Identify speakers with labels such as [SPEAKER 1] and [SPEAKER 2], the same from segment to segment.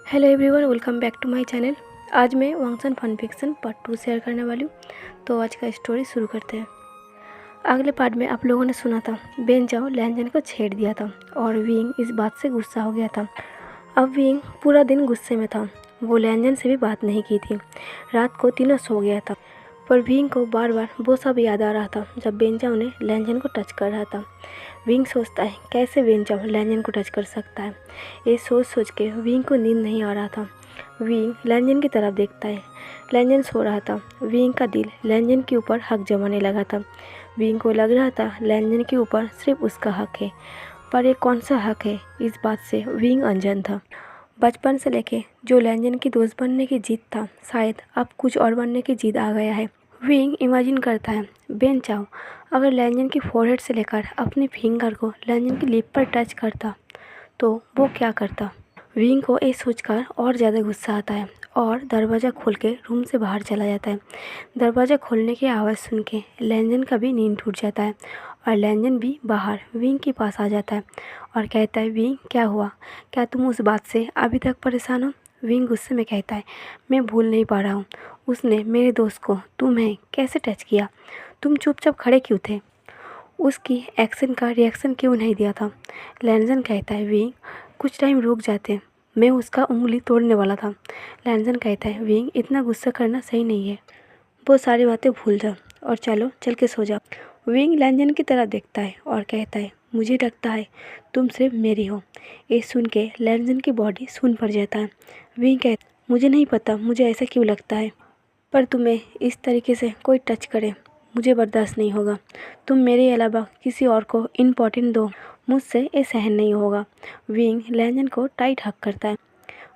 [SPEAKER 1] Hello everyone, welcome back to my channel. आज मैं वांगसन फन फिक्शन पार्ट 2 शेयर करने वाली हूँ। तो आज का स्टोरी शुरू करते हैं। अगले पार्ट में आप लोगों ने सुना था बेन चाओ लैंजन को छेड़ दिया था और विंग इस बात से गुस्सा हो गया था। अब विंग पूरा दिन गुस्से में था। वो लैंजन से भी बात नहीं की थी। रात को तीनों सो गया था, पर विंग को बार बार वो सब याद आ रहा था जब बेन चाओ ने लैंजन को टच कर रहा था। विंग सोचता है कैसे बेन चाओ लैंजन को टच कर सकता है। ये सोच सोच के विंग को नींद नहीं आ रहा था। विंग लैंजन की तरफ देखता है। लैंजन सो रहा था। विंग का दिल लैंजन के ऊपर हक जमाने लगा था। विंग को लग रहा था लैंजन के ऊपर सिर्फ उसका हक है, पर ये कौन सा हक है, इस बात से विंग अनजान था। बचपन से लेके जो लैंजन की दोस्त बनने की जिद था, शायद अब कुछ और बनने की जिद आ गया है। विंग इमेजिन करता है बेन चाओ अगर लैंजन की फोरहेड से लेकर अपने फिंगर को लैंजन की लिप पर टच करता तो वो क्या करता। विंग को ये सोचकर और ज़्यादा गुस्सा आता है और दरवाज़ा खोल के रूम से बाहर चला जाता है। दरवाज़ा खोलने की आवाज़ सुन के लैंजन का भी नींद टूट जाता है और लैंजन भी बाहर विंग के पास आ जाता है और कहता है, विंग क्या हुआ, क्या तुम उस बात से अभी तक परेशान हो। विंग गुस्से में कहता है, मैं भूल नहीं पा रहा हूँ उसने मेरे दोस्त को तुम्हें कैसे टच किया। तुम चुपचाप खड़े क्यों थे, उसकी एक्शन का रिएक्शन क्यों नहीं दिया था। लैंजन कहता है, विंग कुछ टाइम रुक जाते, मैं उसका उंगली तोड़ने वाला था। लैंजन कहता है, विंग इतना गुस्सा करना सही नहीं है, वो सारी बातें भूल जा और चल के सो जा। विंग लैंजन की तरफ देखता है और कहता है, मुझे लगता है तुम सिर्फ मेरी हो। ये सुन के लैंजन की बॉडी सुन पड़ जाता है। विंग कहता है, मुझे नहीं पता मुझे ऐसा क्यों लगता है, पर तुम्हें इस तरीके से कोई टच करे मुझे बर्दाश्त नहीं होगा। तुम मेरे अलावा किसी और को इम्पोर्टेंट दो, मुझसे ये सहन नहीं होगा। विंग लैंजन को टाइट हक करता है।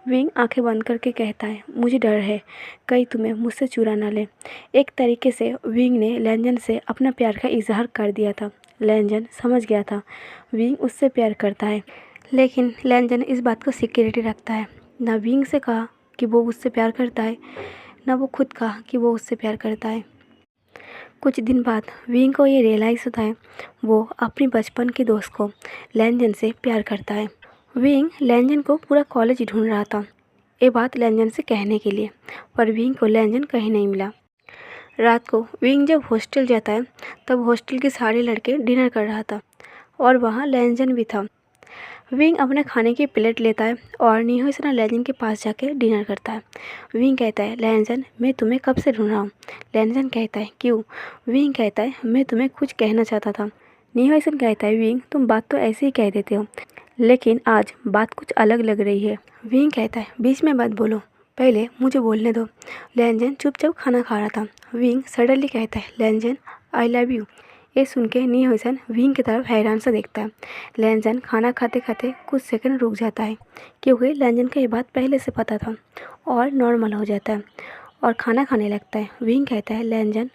[SPEAKER 1] विंग आंखें बंद करके कहता है, मुझे डर है कहीं तुम्हें मुझसे चुरा ना ले। एक तरीके से विंग ने लैंजन से अपना प्यार का इजहार कर दिया था। लैंजन समझ गया था विंग उससे प्यार करता है, लेकिन लैंजन इस बात को सिक्योरिटी रखता है। ना विंग से कहा कि वो उससे प्यार करता है, ना वो खुद कहा कि वो उससे प्यार करता है। कुछ दिन बाद विंग को ये रियलाइज़ होता है वो अपनी बचपन के दोस्त को लैंजन से प्यार करता है। विंग लैंजन को पूरा कॉलेज ढूंढ रहा था ये बात लैंजन से कहने के लिए, पर विंग को लैंजन कहीं नहीं मिला। रात को विंग जब हॉस्टल जाता है तब हॉस्टल के सारे लड़के डिनर कर रहा था और वहाँ लैंजन भी था। विंग अपने खाने की प्लेट लेता है और निहोशना लैंजन के पास जाके डिनर करता है। विंग कहता है, लैंजन मैं तुम्हें कब से ढूंढ रहा हूँ। लैंजन कहता है, क्यों। विंग कहता है, मैं तुम्हें कुछ कहना चाहता था। निहोशन कहता है, विंग तुम बात तो ऐसे ही कह देते हो, लेकिन आज बात कुछ अलग लग रही है। विंग कहता है, बीच में मत बोलो, पहले मुझे बोलने दो। लैंजन चुपचाप खाना खा रहा था। विंग सडनली कहता है, लैंजन आई लव यू। ये सुन के निहोशन विंग की तरफ हैरान सा देखता है। लैंजन खाना खाते खाते कुछ सेकंड रुक जाता है, क्योंकि लैंजन को ये बात पहले से पता था, और नॉर्मल हो जाता है और खाना खाने लगता है। विंग कहता है, लैंजन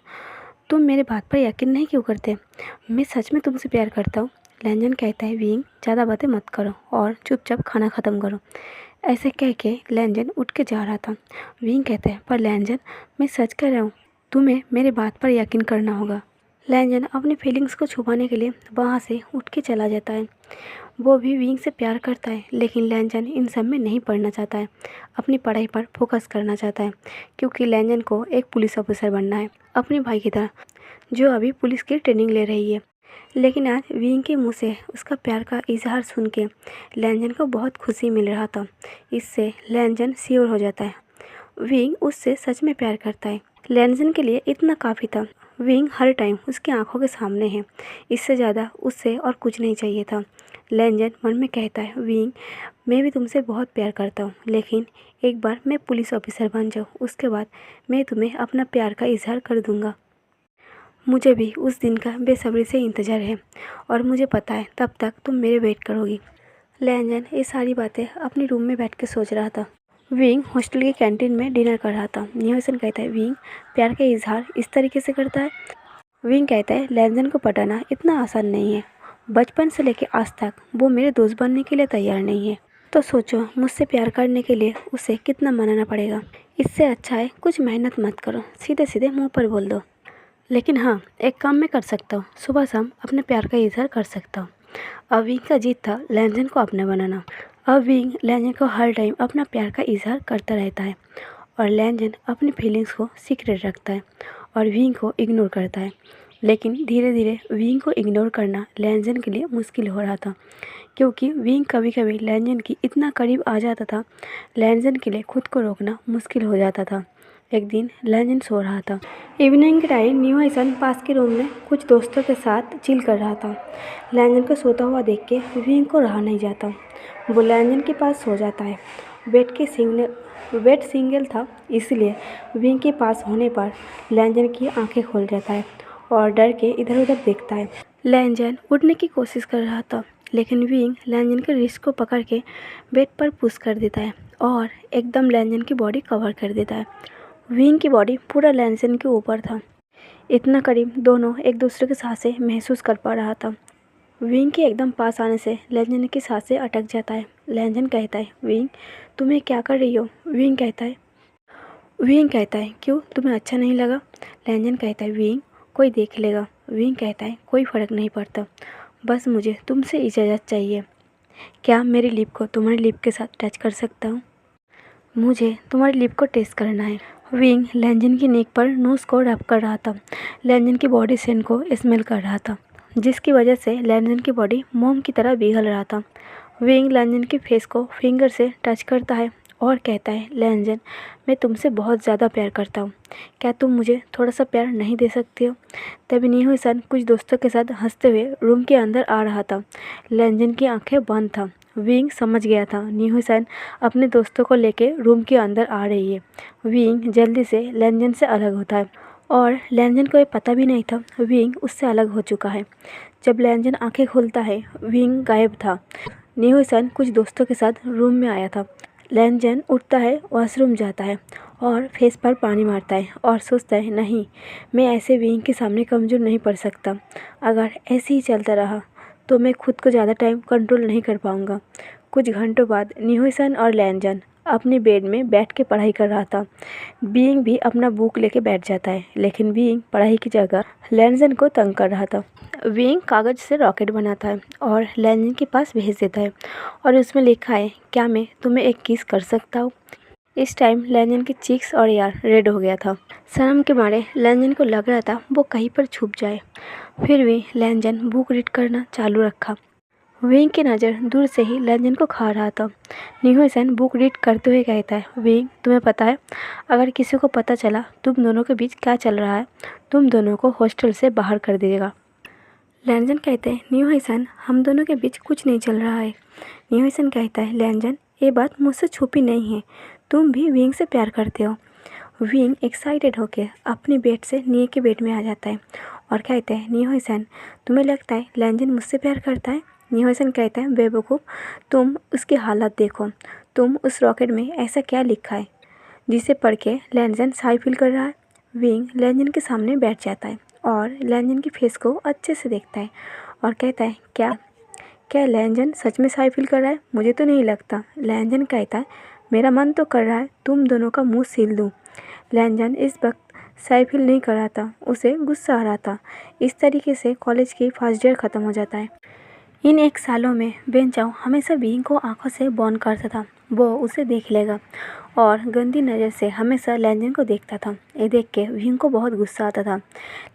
[SPEAKER 1] तुम मेरे बात पर यकीन नहीं क्यों करते, मैं सच में तुमसे प्यार करता हूँ। लैंजन कहता है, विंग ज़्यादा बातें मत करो और चुपचाप खाना ख़त्म करो। ऐसे कह के लैंजन उठ के जा रहा था। विंग कहता है, पर लैंजन मैं सच कह रहा हूँ, तुम्हें मेरे बात पर यकीन करना होगा। लैंजन अपनी फीलिंग्स को छुपाने के लिए वहाँ से उठ के चला जाता है। वो भी विंग से प्यार करता है, लेकिन लैंजन इन सब में नहीं पढ़ना चाहता है, अपनी पढ़ाई पर फोकस करना चाहता है, क्योंकि लैंजन को एक पुलिस ऑफिसर बनना है अपने भाई की तरह, जो अभी पुलिस की ट्रेनिंग ले रही है। लेकिन आज विंग के मुंह से उसका प्यार का इजहार सुन के लैंजन को बहुत खुशी मिल रहा था। इससे लैंजन श्योर हो जाता है विंग उससे सच में प्यार करता है। लैंजन के लिए इतना काफ़ी था। विंग हर टाइम उसकी आंखों के सामने है, इससे ज़्यादा उससे और कुछ नहीं चाहिए था। लैंजन मन में कहता है, विंग मैं भी तुमसे बहुत प्यार करता हूँ, लेकिन एक बार मैं पुलिस ऑफिसर बन जाऊँ, उसके बाद मैं तुम्हें अपना प्यार का इजहार कर दूँगा। मुझे भी उस दिन का बेसब्री से इंतज़ार है और मुझे पता है तब तक तुम मेरे वेट करोगी। लैंजन ये सारी बातें अपने रूम में बैठ के सोच रहा था। विंग हॉस्टल की कैंटीन में डिनर कर रहा था। निहोशन कहता है, विंग प्यार का इजहार इस तरीके से करता है। विंग कहता है, लैंजन को पटाना इतना आसान नहीं है, बचपन से लेकर आज तक वो मेरे दोस्त बनने के लिए तैयार नहीं है, तो सोचो मुझसे प्यार करने के लिए उसे कितना मनाना पड़ेगा। इससे अच्छा है कुछ मेहनत मत करो, सीधे सीधे मुँह पर बोल दो। लेकिन हाँ, एक काम मैं कर सकता हूँ, सुबह शाम अपने प्यार का इजहार कर सकता हूँ। अब विंग का जीत था लैंजन को अपना बनाना। अब विंग लैंजन को हर टाइम अपना प्यार का इजहार करता रहता है और लैंजन अपनी फीलिंग्स को सीक्रेट रखता है और विंग को इग्नोर करता है। लेकिन धीरे धीरे विंग को इग्नोर करना लैंजन के लिए मुश्किल हो रहा था, क्योंकि विंग कभी कभी लैंजन की इतना करीब आ जाता था, लैंजन के लिए खुद को रोकना मुश्किल हो जाता था। एक दिन लैंजन सो रहा था। इवनिंग के टाइम न्यूहसन पास के रूम में कुछ दोस्तों के साथ चिल कर रहा था। लैंजन को सोता हुआ देख के विंग को रहा नहीं जाता। वो लैंजन के पास सो जाता है। बेड सिंगल था, इसलिए विंग के पास होने पर लैंजन की आंखें खोल जाता है और डर के इधर उधर देखता है। लैंजन उठने की कोशिश कर रहा था, लेकिन विंग लैंजन के रिस्ट को पकड़ के बेड पर पुश कर देता है और एकदम लैंजन की बॉडी कवर कर देता है। विंग की बॉडी पूरा लैंजन के ऊपर था। इतना करीब दोनों एक दूसरे की सांसें महसूस कर पा रहा था। विंग के एकदम पास आने से लैंजन की सांसें अटक जाता है। लैंजन कहता है, विंग तुम्हें क्या कर रही हो? विंग कहता है क्यों, तुम्हें अच्छा नहीं लगा? लैंजन कहता है, विंग कोई देख लेगा। विंग कहता है, कोई फ़र्क नहीं पड़ता, बस मुझे तुमसे इजाज़त चाहिए। क्या मेरी लिप को तुम्हारी लिप के साथ टच कर सकता हूँ? मुझे तुम्हारी लिप को टेस्ट करना है। विंग लैंजन की नेक पर नोज़ को रब कर रहा था। लैंजन की बॉडी सेंट को स्मेल कर रहा था, जिसकी वजह से लैंजन की बॉडी मोम की तरह पिघल रहा था। विंग लैंजन के फेस को फिंगर से टच करता है और कहता है, लैंजन मैं तुमसे बहुत ज़्यादा प्यार करता हूँ, क्या तुम मुझे थोड़ा सा प्यार नहीं दे सकती हो? तभी न्यूहसन कुछ दोस्तों के साथ हंसते हुए रूम के अंदर आ रहा था। लैंजन की आंखें बंद था। विंग समझ गया था न्यूहसन अपने दोस्तों को लेके रूम के अंदर आ रही है। विंग जल्दी से लैंजन से अलग होता है और लैंजन को ये पता भी नहीं था विंग उससे अलग हो चुका है। जब लैंजन आंखें खोलता है, विंग गायब था। न्यूहसन कुछ दोस्तों के साथ रूम में आया था। लैंजन उठता है, वॉशरूम जाता है और फेस पर पानी मारता है और सोचता है, नहीं, मैं ऐसे विंग के सामने कमज़ोर नहीं पड़ सकता। अगर ऐसे ही चलता रहा तो मैं खुद को ज़्यादा टाइम कंट्रोल नहीं कर पाऊँगा। कुछ घंटों बाद न्यूहसन और लैंजन अपने बेड में बैठ के पढ़ाई कर रहा था। विंग भी अपना बुक लेके बैठ जाता है, लेकिन विंग पढ़ाई की जगह लैंजन को तंग कर रहा था। विंग कागज़ से रॉकेट बनाता है और लैंजन के पास भेज देता है और उसमें लिखा है, क्या मैं तुम्हें एक किस कर सकता हूँ? इस टाइम लैंजन की चीक्स और यार रेड हो गया था। शर्म के मारे लैंजन को लग रहा था वो कहीं पर छुप जाए। फिर भी लैंजन बुक रीड करना चालू रखा। विंग की नज़र दूर से ही लैंजन को खा रहा था। न्यूहसन बुक रीड करते हुए कहता है, विंग तुम्हें पता है, अगर किसी को पता चला तुम दोनों के बीच क्या चल रहा है, तुम दोनों को हॉस्टल से बाहर कर देगा। लैंजन कहते हैं, न्यूहसन हम दोनों के बीच कुछ नहीं चल रहा है। न्यूहसन कहता है, लैंजन ये बात मुझसे छुपी नहीं है, तुम भी विंग से प्यार करते हो। विंग एक्साइटेड होकर अपनी बेड से नी के बेड में आ जाता है और कहता है, न्यूहसन तुम्हें लगता है लैंजन मुझसे प्यार करता है? न्यूहसन कहता है, बेवकूफ़, तुम उसकी हालत देखो, तुम उस रॉकेट में ऐसा क्या लिखा है जिसे पढ़ के लैंजन शाय फील कर रहा है। विंग लैंजन के सामने बैठ जाता है और लैंजन की फेस को अच्छे से देखता है और कहता है, क्या लैंजन सच में शाय फील कर रहा है? मुझे तो नहीं लगता। लैंजन कहता है, मेरा मन तो कर रहा है तुम दोनों का मुंह सील दूँ। लैंजन इस वक्त शाय फील नहीं कर रहा था, उसे गुस्सा आ रहा था। इस तरीके से कॉलेज की फर्स्ट ईयर ख़त्म हो जाता है। इन 1 सालों में बेंचाओ हमेशा विंग को आंखों से बॉन्ड करता था, वो उसे देख लेगा, और गंदी नज़र से हमेशा लैंजन को देखता था। ये देख के विंग को बहुत गुस्सा आता था,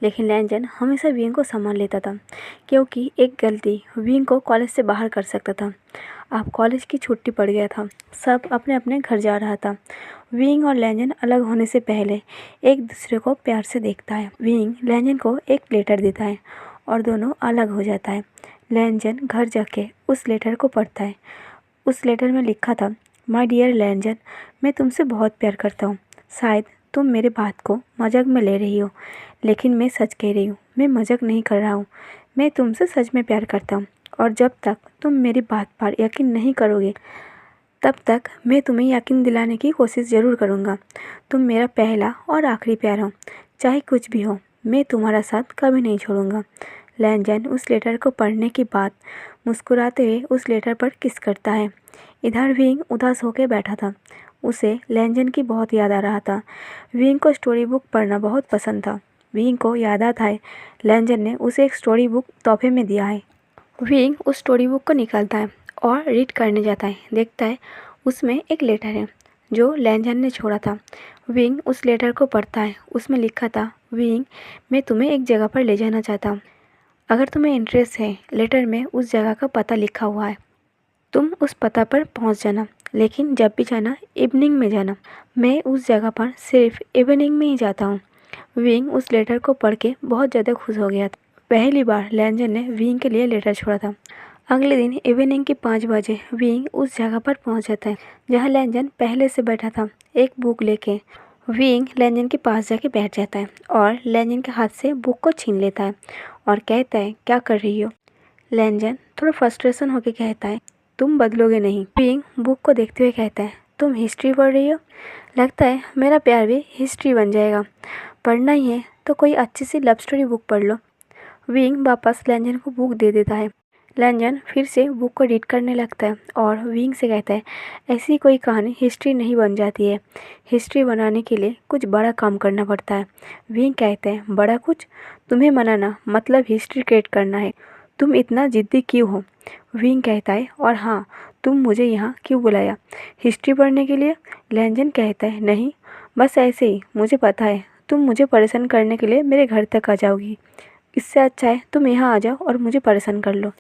[SPEAKER 1] लेकिन लैंजन हमेशा विंग को संभाल लेता था, क्योंकि एक गलती विंग को कॉलेज से बाहर कर सकता था। अब कॉलेज की छुट्टी पड़ गया था, सब अपने अपने घर जा रहा था। विंग और लैंजन अलग होने से पहले एक दूसरे को प्यार से देखता है। विंग लैंजन को एक लेटर देता है और दोनों अलग हो जाता है। लैंजन घर जाके उस लेटर को पढ़ता है। उस लेटर में लिखा था, माय डियर लैंजन, मैं तुमसे बहुत प्यार करता हूँ। शायद तुम मेरे बात को मजाक में ले रही हो, लेकिन मैं सच कह रही हूँ, मैं मजाक नहीं कर रहा हूँ। मैं तुमसे सच में प्यार करता हूँ और जब तक तुम मेरी बात पर यकीन नहीं करोगे, तब तक मैं तुम्हें यकीन दिलाने की कोशिश ज़रूर करूँगा। तुम मेरा पहला और आखिरी प्यार हो, चाहे कुछ भी हो, मैं तुम्हारा साथ कभी नहीं छोड़ूंगा। लैंजन उस लेटर को पढ़ने के बाद मुस्कुराते हुए उस लेटर पर किस करता है। इधर विंग उदास होकर बैठा था, उसे लैंजन की बहुत याद आ रहा था। विंग को स्टोरी बुक पढ़ना बहुत पसंद था। विंग को याद आता है लैंजन ने उसे एक स्टोरी बुक तोहफे में दिया है। विंग उस स्टोरी बुक को निकालता है और रीड करने जाता है। देखता है उसमें एक लेटर है जो लैंजन ने छोड़ा था। विंग उस लेटर को पढ़ता है। उसमें लिखा था, विंग, मैं तुम्हें एक जगह पर ले जाना चाहता हूँ। अगर तुम्हें इंटरेस्ट है, लेटर में उस जगह का पता लिखा हुआ है। तुम उस पता पर पहुँच जाना, लेकिन जब भी जाना इवनिंग में जाना। मैं उस जगह पर सिर्फ इवनिंग में ही जाता हूँ। विंग उस लेटर को पढ़ के बहुत ज़्यादा खुश हो गया था। पहली बार लैंजन ने विंग के लिए लेटर छोड़ा था। अगले दिन इवनिंग के 5 बजे विंग उस जगह पर पहुंच जाता है जहां लैंजन पहले से बैठा था, एक बुक लेके। विंग लैंजन के पास जाके बैठ जाता है और लैंजन के हाथ से बुक को छीन लेता है और कहता है, क्या कर रही हो? लैंजन थोड़ा फ्रस्ट्रेशन होकर कहता है, तुम बदलोगे नहीं। विंग बुक को देखते हुए कहता है, तुम हिस्ट्री पढ़ रही हो? लगता है मेरा प्यार भी हिस्ट्री बन जाएगा। पढ़ना ही है तो कोई अच्छी सी लव स्टोरी बुक पढ़ लो। विंग वापस लैंजन को बुक दे देता है। लैंजन फिर से बुक को रीड करने लगता है और विंग से कहता है, ऐसी कोई कहानी हिस्ट्री नहीं बन जाती है। हिस्ट्री बनाने के लिए कुछ बड़ा काम करना पड़ता है। विंग कहते हैं, बड़ा कुछ? तुम्हें मनाना मतलब हिस्ट्री क्रिएट करना है। तुम इतना जिद्दी क्यों हो? विंग कहता है, और हाँ, तुम मुझे यहाँ क्यों बुलाया? हिस्ट्री पढ़ने के लिए? लैंजन कहता है, नहीं, बस ऐसे ही। मुझे पता है तुम मुझे परेशान करने के लिए मेरे घर तक आ जाओगी। इससे अच्छा है तुम यहाँ आ जाओ और मुझे परेशान कर लो।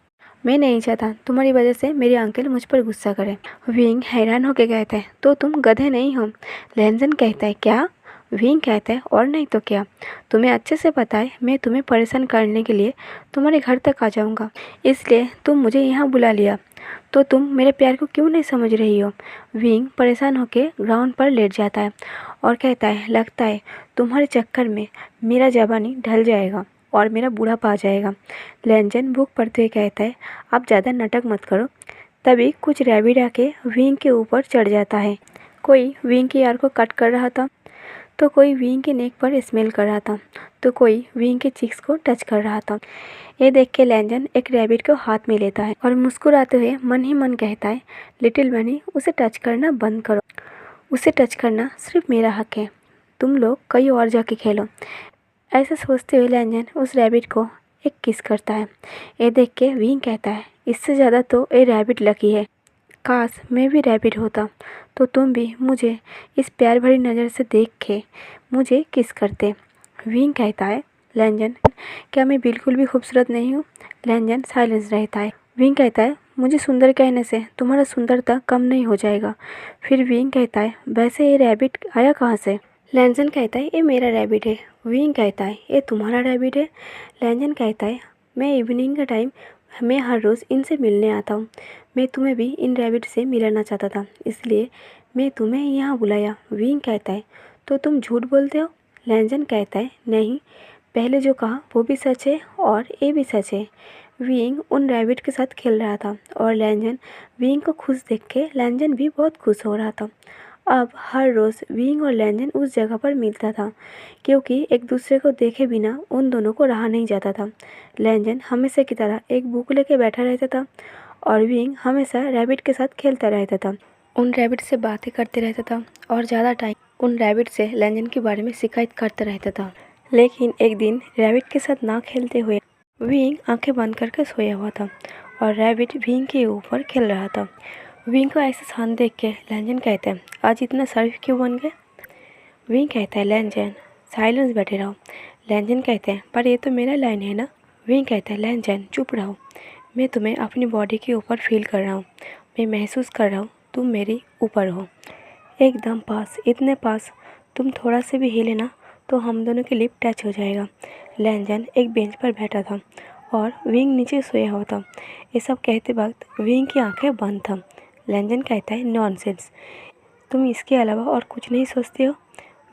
[SPEAKER 1] मैं नहीं चाहता तुम्हारी वजह से मेरे अंकल मुझ पर गुस्सा करें। विंग हैरान होकर कहता है, तो तुम गधे नहीं हो? लैंजन कहता है, क्या? विंग कहता है, और नहीं तो क्या। तुम्हें अच्छे से पता है मैं तुम्हें परेशान करने के लिए तुम्हारे घर तक आ जाऊंगा, इसलिए तुम मुझे यहाँ बुला लिया। तो तुम मेरे प्यार को क्यों नहीं समझ रही हो? विंग परेशान होकर ग्राउंड पर लेट जाता है और कहता है, लगता है तुम्हारे चक्कर में मेरा जवानी ढल जाएगा और मेरा बूढ़ापा आ जाएगा। लैंजन बुक पढ़ते हुए कहता है, आप ज़्यादा नाटक मत करो। तभी कुछ रैबिट आके विंग के ऊपर चढ़ जाता है। कोई विंग की यार को कट कर रहा था, तो कोई विंग के नेक पर स्मेल कर रहा था, तो कोई विंग के चिक्स को टच कर रहा था। ये देख के लैंजन एक रैबिट को हाथ में लेता है और मुस्कुराते हुए मन ही मन कहता है, लिटिल बनी, उसे टच करना बंद करो। उसे टच करना सिर्फ मेरा हक है। तुम लोग कहीं और जाके खेलो। ऐसा सोचते हुए लैंजन उस रैबिट को एक किस करता है। ये देख के विंग कहता है, इससे ज़्यादा तो ये रैबिट लकी है। काश मैं भी रैबिट होता तो तुम भी मुझे इस प्यार भरी नज़र से देख के मुझे किस करते। विंग कहता है, लैंजन, क्या मैं बिल्कुल भी खूबसूरत नहीं हूँ? लैंजन साइलेंस रहता है। विंग कहता है, मुझे सुंदर कहने से तुम्हारा सुंदरता कम नहीं हो जाएगा। फिर विंग कहता है, वैसे ये रैबिट आया कहाँ से? लैंजन कहता है, ये मेरा रैबिट है। विंग कहता है, ये तुम्हारा रैबिट है? लैंजन कहता है, मैं इवनिंग का टाइम मैं हर रोज़ इनसे मिलने आता हूँ। मैं तुम्हें भी इन रैबिट से मिलाना चाहता था, इसलिए मैं तुम्हें यहाँ बुलाया। विंग कहता है, तो तुम झूठ बोलते हो? लैंजन कहता है, नहीं, पहले जो कहा वो भी सच है और ये भी सच है। विंग उन रैबिट के साथ खेल रहा था और लैंजन विंग को खुश देख के लैंजन भी बहुत खुश हो रहा था। अब हर रोज़ विंग और लैंजन उस जगह पर मिलता था, क्योंकि एक दूसरे को देखे बिना उन दोनों को रहा नहीं जाता था। लैंजन हमेशा की तरह एक बुक लेके बैठा रहता था और विंग हमेशा रैबिट के साथ खेलता रहता था। उन रैबिट से बातें करते रहता था और ज़्यादा टाइम उन रैबिट से लैंजन के बारे में शिकायत करता रहता था। लेकिन एक दिन रैबिट के साथ ना खेलते हुए विंग आंखें बंद करके सोया हुआ था और रैबिट विंग के ऊपर खेल रहा था। विंग को ऐसे शांत देख के लैंजन कहता है, आज इतना शरीफ क्यों बन गए? विंग कहता है, लैंजन साइलेंस बैठे रहो। लैंजन कहते हैं, पर ये तो मेरा लाइन है ना। विंग कहता है, लैंजन चुप रहो, मैं तुम्हें अपनी बॉडी के ऊपर फील कर रहा हूँ। मैं महसूस कर रहा हूँ तुम मेरे ऊपर हो, एकदम पास, इतने पास, तुम थोड़ा से भी हिले ना तो हम दोनों की लिप टच हो जाएगा। लैंजन एक बेंच पर बैठा था और विंग नीचे सोया हुआ था। ये सब कहते वक्त विंग की आंखें बंद था। लैंजन कहता है, नॉनसेंस, तुम इसके अलावा और कुछ नहीं सोचते हो?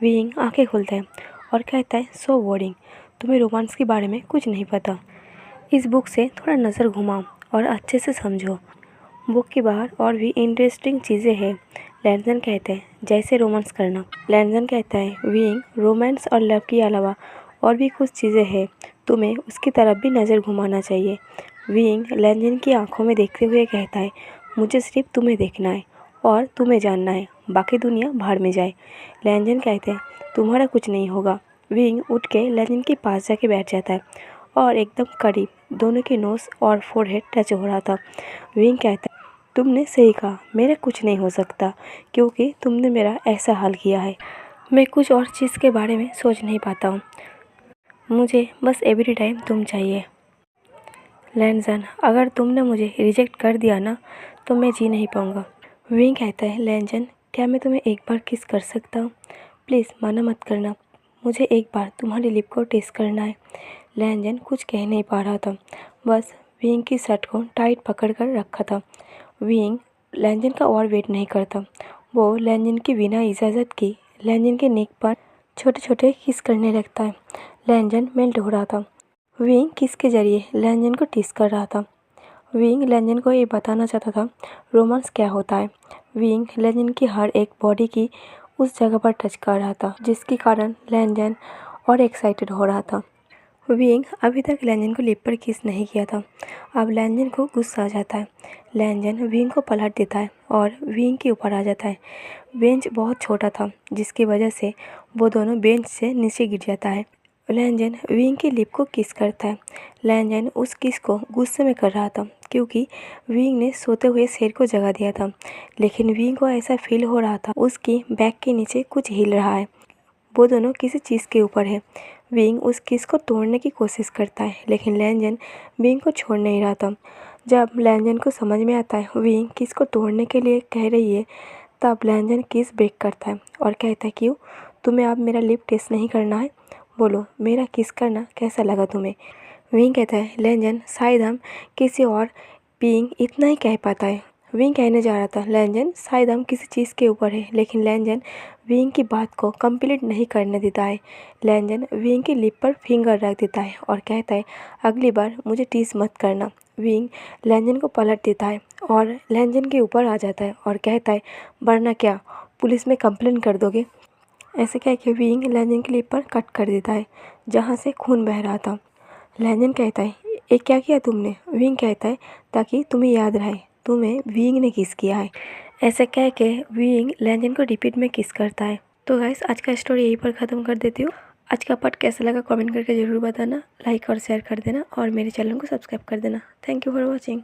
[SPEAKER 1] विंग आंखें खोलता है और कहता है, सो बोरिंग, तुम्हें रोमांस के बारे में कुछ नहीं पता। इस बुक से थोड़ा नज़र घुमाओ और अच्छे से समझो। बुक के बाहर और भी इंटरेस्टिंग चीज़ें हैं। लैंजन कहते हैं, जैसे रोमांस करना। लैंजन कहता है, विंग, रोमांस और लव के अलावा और भी कुछ चीज़ें हैं, तुम्हें उसकी तरफ भी नज़र घुमाना चाहिए। विंग लैंजन की आंखों में देखते हुए कहता है, मुझे सिर्फ तुम्हें देखना है और तुम्हें जानना है, बाकी दुनिया भाड़ में जाए। लैंजन कहते हैं, तुम्हारा कुछ नहीं होगा। विंग उठ के लैंजन के पास जाके बैठ जाता है और एकदम करीब दोनों के नोज़ और फोरहेड टच हो रहा था। विंग कहता है, तुमने सही कहा, मेरा कुछ नहीं हो सकता क्योंकि तुमने मेरा ऐसा हाल किया है। मैं कुछ और चीज़ के बारे में सोच नहीं पाता हूँ। मुझे बस एवरी टाइम तुम चाहिए। लैनजन, अगर तुमने मुझे रिजेक्ट कर दिया ना तो मैं जी नहीं पाऊँगा। विंग कहता है, लैनजन क्या मैं तुम्हें एक बार किस कर सकता हूँ? प्लीज़ मना मत करना, मुझे एक बार तुम्हारी लिप को टेस्ट करना है। लैनजन कुछ कह नहीं पा रहा था, बस विंग की शर्ट को टाइट पकड़ कर रखा था। विंग लैनजन का और वेट नहीं करता, वो लैनजन की बिना इजाज़त की लैनजन के नेक पर छोटे छोटे किस करने लगता है। लैनजन मेल्ट हो रहा था। विंग किस के जरिए लैनजन को टिस कर रहा था। विंग लैनजन को ये बताना चाहता था रोमांस क्या होता है। विंग लैनजन की हर एक बॉडी की उस जगह पर टच कर रहा था जिसके कारण लैनजन और एक्साइटेड हो रहा था। विंग अभी तक लैनजन को लिप पर किस नहीं किया था। अब लैनजन को गुस्सा आ जाता है। लैनजन विंग को पलट देता है और विंग के ऊपर आ जाता है। बेंच बहुत छोटा था जिसकी वजह से वो दोनों बेंच से नीचे गिर जाता है। लैनजन विंग की लिप को किस करता है। लैनजन उस किस को गुस्से में कर रहा था क्योंकि विंग ने सोते हुए शेर को जगा दिया था, लेकिन विंग को ऐसा फील हो रहा था उसकी बैक के नीचे कुछ हिल रहा है। वो दोनों किसी चीज़ के ऊपर है। विंग उस किस को तोड़ने की कोशिश करता है लेकिन लैनजन विंग को छोड़ नहीं रहा था। जब लैनजन को समझ में आता है विंग किस को तोड़ने के लिए कह रही है, तब लैनजन किस ब्रेक करता है और कहता है, क्यों तुम्हें अब मेरा लिप टेस्ट नहीं करना है? बोलो मेरा किस करना कैसा लगा तुम्हें? विंग कहता है, लैनजन शायद हम किसी और बीइंग इतना ही कह पाता है। विंग कहने जा रहा था, लैनजन शायद हम किसी चीज़ के ऊपर है, लेकिन लैनजन विंग की बात को कंप्लीट नहीं करने देता है। लैनजन विंग की लिप पर फिंगर रख देता है और कहता है, अगली बार मुझे टीस मत करना। विंग लैनजन को पलट देता है और लैनजन के ऊपर आ जाता है और कहता है, वरना क्या पुलिस में कंप्लेन कर दोगे? ऐसे कह के विंग लैनजन की लिप पर कट कर देता है जहाँ से खून बह रहा था। लैनजन कहता है, ये क्या किया तुमने? विंग कहता है, ताकि तुम्हें याद रहे तुम्हें विंग ने किस किया है। ऐसे कह के विंग लैनजन को रिपीट में किस करता है। तो गाइस आज का स्टोरी यहीं पर ख़त्म कर देती हूँ। आज का पार्ट कैसा लगा कमेंट करके ज़रूर बताना, लाइक और शेयर कर देना और मेरे चैनल को सब्सक्राइब कर देना। Thank you for watching.